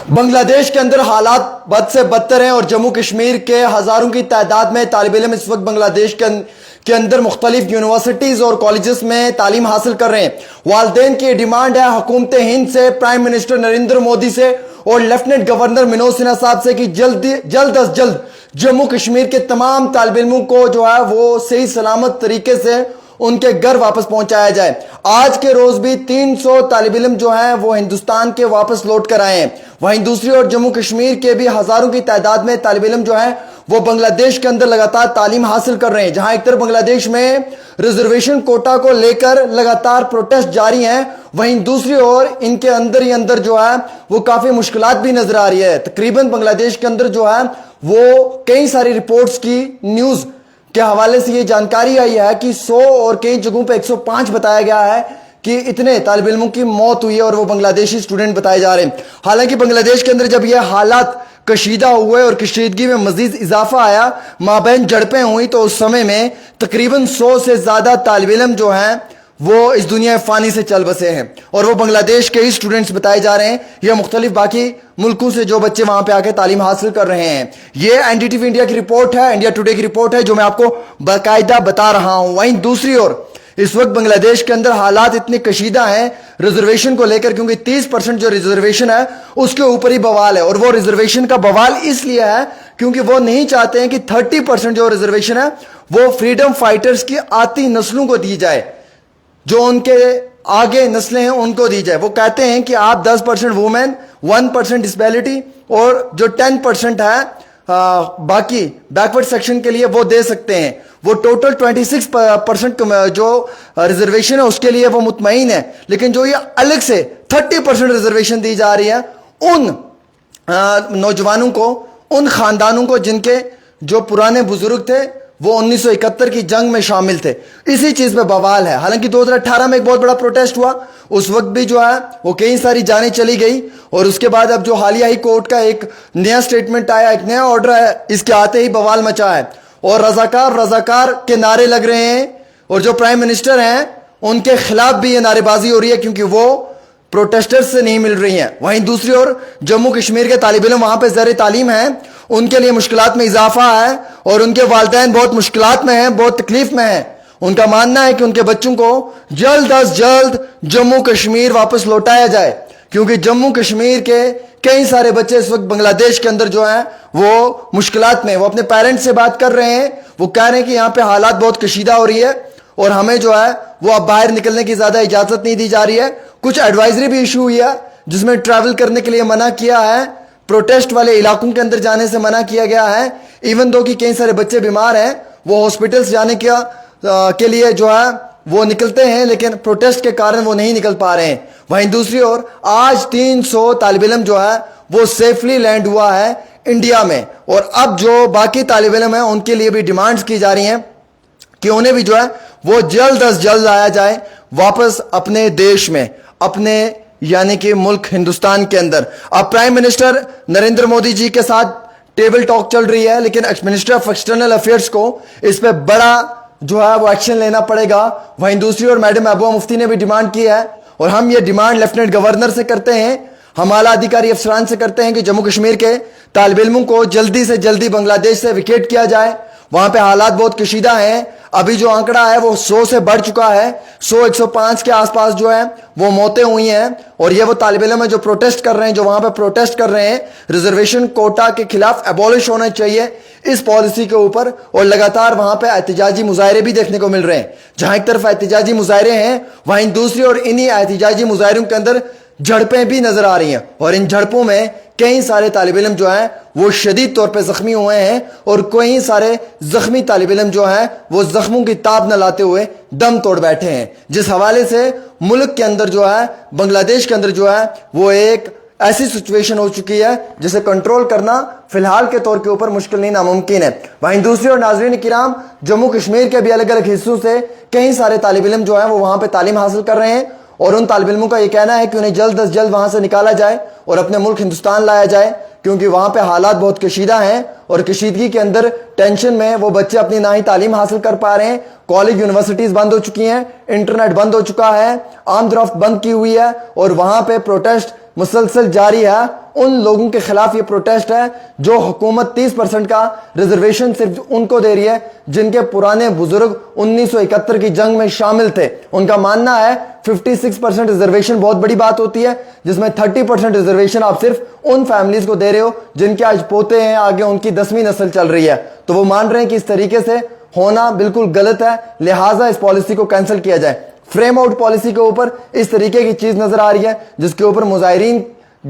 بنگلہ دیش کے اندر حالات بد سے بدتر ہیں اور جموں کشمیر کے ہزاروں کی تعداد میں طالب علم اس وقت بنگلہ دیش کے اندر مختلف یونیورسٹیز اور کالجز میں تعلیم حاصل کر رہے ہیں۔ والدین کی ڈیمانڈ ہے حکومت ہند سے، پرائم منسٹر نریندر مودی سے اور لیفٹیننٹ گورنر منوج سنہا صاحب سے کہ جلد از جلد جموں کشمیر کے تمام طالب علموں کو جو ہے وہ صحیح سلامت طریقے سے ان کے گھر واپس پہنچایا جائے۔ آج کے روز بھی 300 طالب علم جو ہیں وہ ہندوستان کے واپس لوٹ کر آئے ہیں۔ وہیں دوسری اور جموں کشمیر کے بھی ہزاروں کی تعداد میں طالب علم جو ہیں وہ بنگلہ دیش کے اندر لگاتار تعلیم حاصل کر رہے ہیں، جہاں ایک طرف بنگلہ دیش میں ریزرویشن کوٹا کو لے کر لگاتار پروٹیسٹ جاری ہیں، وہیں دوسری اور ان کے اندر ہی اندر جو ہے وہ کافی مشکلات بھی نظر آ رہی ہے۔ تقریباً بنگلہ دیش کے اندر جو ہے وہ کئی ساری رپورٹس کی نیوز کے حوالے سے یہ جانکاری آئی ہے کہ 100 اور کئی جگہوں پہ 105 بتایا گیا ہے کہ اتنے طالب علموں کی موت ہوئی ہے اور وہ بنگلہ دیشی اسٹوڈنٹ بتائے جا رہے ہیں۔ حالانکہ بنگلہ دیش کے اندر جب یہ حالات کشیدہ ہوئے اور کشیدگی میں مزید اضافہ آیا، مابین جھڑپیں ہوئی، تو اس سمے میں تقریباً 100 سے زیادہ طالب علم جو ہیں وہ اس دنیا فانی سے چل بسے ہیں اور وہ بنگلہ دیش کے ہی اسٹوڈنٹس بتائے جا رہے ہیں یا مختلف باقی ملکوں سے جو بچے وہاں پہ آ کے تعلیم حاصل کر رہے ہیں۔ یہ N D T V India کی رپورٹ ہے، انڈیا ٹوڈے کی رپورٹ ہے جو میں آپ کو باقاعدہ بتا رہا ہوں۔ وہیں دوسری اور اس وقت بنگلہ دیش کے اندر حالات اتنے کشیدہ ہیں ریزرویشن کو لے کر، کیونکہ 30% جو ریزرویشن ہے اس کے اوپر ہی بوال ہے، اور وہ ریزرویشن کا بوال اس لیے ہے کیونکہ وہ نہیں چاہتے ہیں کہ 30% جو ریزرویشن ہے وہ فریڈم فائٹرز کی آتی نسلوں کو دی جائے، جو ان کے آگے نسلیں ہیں ان کو دی جائے۔ وہ کہتے ہیں کہ آپ 10% وومن، 1% ڈسیبلٹی اور جو 10% ہے باقی بیکورڈ سیکشن کے لیے وہ دے سکتے ہیں۔ وہ ٹوٹل 26% جو ریزرویشن ہے اس کے لیے وہ مطمئن ہے، لیکن جو یہ الگ سے 30% ریزرویشن دی جا رہی ہے ان نوجوانوں کو، ان خاندانوں کو جن کے جو پرانے بزرگ تھے وہ 1971 کی جنگ میں شامل تھے، اسی چیز پہ بوال ہے۔ حالانکہ 2018 میں ایک بہت بڑا پروٹیسٹ ہوا، اس وقت بھی جو ہے وہ کئی ساری جانیں چلی گئی، اور اس کے بعد اب جو حالیہ ہی کورٹ کا ایک نیا سٹیٹمنٹ آیا، ایک نیا آرڈر ہے، اس کے آتے ہی بوال مچا ہے اور رضاکار کے نعرے لگ رہے ہیں، اور جو پرائم منسٹر ہیں ان کے خلاف بھی یہ نعرے بازی ہو رہی ہے کیونکہ وہ پروٹیسٹر سے نہیں مل رہی ہیں۔ وہیں دوسری اور جموں کشمیر کے طالب علم وہاں پہ زیر تعلیم ہیں، ان کے لیے مشکلات میں اضافہ ہے اور ان کے والدین بہت مشکلات میں ہیں، بہت تکلیف میں ہیں۔ ان کا ماننا ہے کہ ان کے بچوں کو جلد از جلد جموں کشمیر واپس لوٹایا جائے، کیونکہ جموں کشمیر کے کئی سارے بچے اس وقت بنگلہ دیش کے اندر جو ہیں وہ مشکلات میں، وہ اپنے پیرنٹس سے بات کر رہے ہیں، وہ کہہ رہے ہیں کہ یہاں پہ حالات بہت کشیدہ ہو رہی ہے اور ہمیں جو ہے وہ اب باہر نکلنے کی زیادہ اجازت نہیں دی جا رہی ہے۔ کچھ ایڈوائزری بھی ایشو ہوئی ہے جس میں ٹریول کرنے کے لیے منع کیا ہے، پروٹیسٹ والے علاقوں کے اندر جانے سے منع کیا گیا ہے، ایون دو کہ کئی سارے بچے بیمار ہیں، وہ ہاسپٹلس جانے کے لیے جو ہے وہ نکلتے ہیں لیکن پروٹیسٹ کے کارن وہ نہیں نکل پا رہے ہیں۔ وہیں دوسری اور آج 300 طالب علم جو ہے وہ سیفلی لینڈ ہوا ہے انڈیا میں، اور اب جو باقی طالب علم ہیں ان کے لیے بھی ڈیمانڈز کی جا رہی ہیں کہ انہیں بھی جو ہے وہ جلد از جلد لایا جائے واپس اپنے دیش میں، اپنے یعنی کہ ملک ہندوستان کے اندر۔ اب پرائم منسٹر نریندر مودی جی کے ساتھ ٹیبل ٹاک چل رہی ہے، لیکن منسٹر آف ایکسٹرنل افیئرس کو اس پہ بڑا جو ہے وہ ایکشن لینا پڑے گا۔ وہیں دوسری اور میڈم محبوبہ مفتی نے بھی ڈیمانڈ کی ہے، اور ہم یہ ڈیمانڈ لیفٹیننٹ گورنر سے کرتے ہیں، ہم اعلیٰ ادھیکاری افسران سے کرتے ہیں کہ جموں کشمیر کے طالب علموں کو جلدی سے جلدی بنگلہ دیش سے ویکیٹ کیا جائے۔ وہاں پہ حالات بہت کشیدہ ہیں، ابھی جو آنکڑا ہے وہ 100 سے بڑھ چکا ہے، 105 کے آس پاس جو ہے وہ موتیں ہوئی ہیں، اور یہ وہ طالب علم ہیں جو پروٹیسٹ کر رہے ہیں، جو وہاں پہ پروٹیسٹ کر رہے ہیں ریزرویشن کوٹا کے خلاف، ایبولش ہونا چاہیے اس پالیسی کے اوپر، اور لگاتار وہاں پہ احتجاجی مظاہرے بھی دیکھنے کو مل رہے ہیں۔ جہاں ایک طرف احتجاجی مظاہرے ہیں، وہیں دوسری اور انہی احتجاجی مظاہروں کے اندر جھڑپیں بھی نظر آ رہی ہیں، اور ان جھڑپوں میں کئی سارے طالب علم جو ہیں وہ شدید طور پہ زخمی ہوئے ہیں، اور کئی سارے زخمی طالب علم جو ہیں وہ زخموں کی تاب نہ لاتے ہوئے دم توڑ بیٹھے ہیں، جس حوالے سے ملک کے اندر جو ہے بنگلہ دیش کے اندر جو ہے وہ ایک ایسی سچویشن ہو چکی ہے جسے کنٹرول کرنا فی الحال کے طور کے اوپر مشکل نہیں ناممکن ہے۔ وہیں دوسری اور ناظرین کرام، جموں کشمیر کے بھی الگ الگ حصوں سے کئی سارے طالب علم جو ہیں وہ وہاں پہ تعلیم حاصل کر رہے ہیں، اور ان طالب علموں کا یہ کہنا ہے کہ انہیں جلد از جلد وہاں سے نکالا جائے اور اپنے ملک ہندوستان لایا جائے، کیونکہ وہاں پہ حالات بہت کشیدہ ہیں، اور کشیدگی کے اندر ٹینشن میں وہ بچے اپنی نہ ہی تعلیم حاصل کر پا رہے ہیں، کالج یونیورسٹیز بند ہو چکی ہیں، انٹرنیٹ بند ہو چکا ہے، آمد و رفت بند کی ہوئی ہے، اور وہاں پہ پروٹیسٹ مسلسل جاری ہے ان لوگوں کے خلاف یہ پروٹیسٹ ہے جو حکومت 30% کا ریزرویشن صرف ان کو دے رہی ہے جن کے پرانے بزرگ 1971 کی جنگ میں شامل تھے. ان کا ماننا ہے 56% ریزرویشن بہت بڑی بات ہوتی ہے, جس میں 30% ریزرویشن آپ صرف ان فیملیز کو دے رہے ہو جن کے آج پوتے ہیں, آگے ان کی 10ویں نسل چل رہی ہے. تو وہ مان رہے ہیں کہ اس طریقے سے ہونا بالکل غلط ہے, لہٰذا اس پالیسی کو کینسل کیا جائے. فریم آؤٹ پالیسی کے اوپر اس طریقے کی چیز نظر آ رہی ہے جس کے اوپر مظاہرین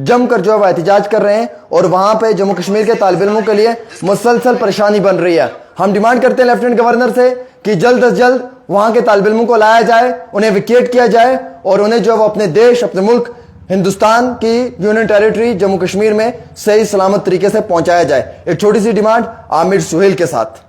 جم کر جو ہے وہ احتجاج کر رہے ہیں, اور وہاں پہ جموں کشمیر کے طالب علموں کے لیے مسلسل پریشانی بن رہی ہے. ہم ڈیمانڈ کرتے ہیں لیفٹیننٹ گورنر سے کہ جلد از جلد وہاں کے طالب علموں کو لایا جائے, انہیں ویکیٹ کیا جائے, اور انہیں جو ہے وہ اپنے دیش, اپنے ملک ہندوستان کی یونین ٹیریٹری جموں کشمیر میں صحیح سلامت طریقے سے پہنچایا جائے. ایک چھوٹی سی ڈیمانڈ عامر سہیل کے ساتھ.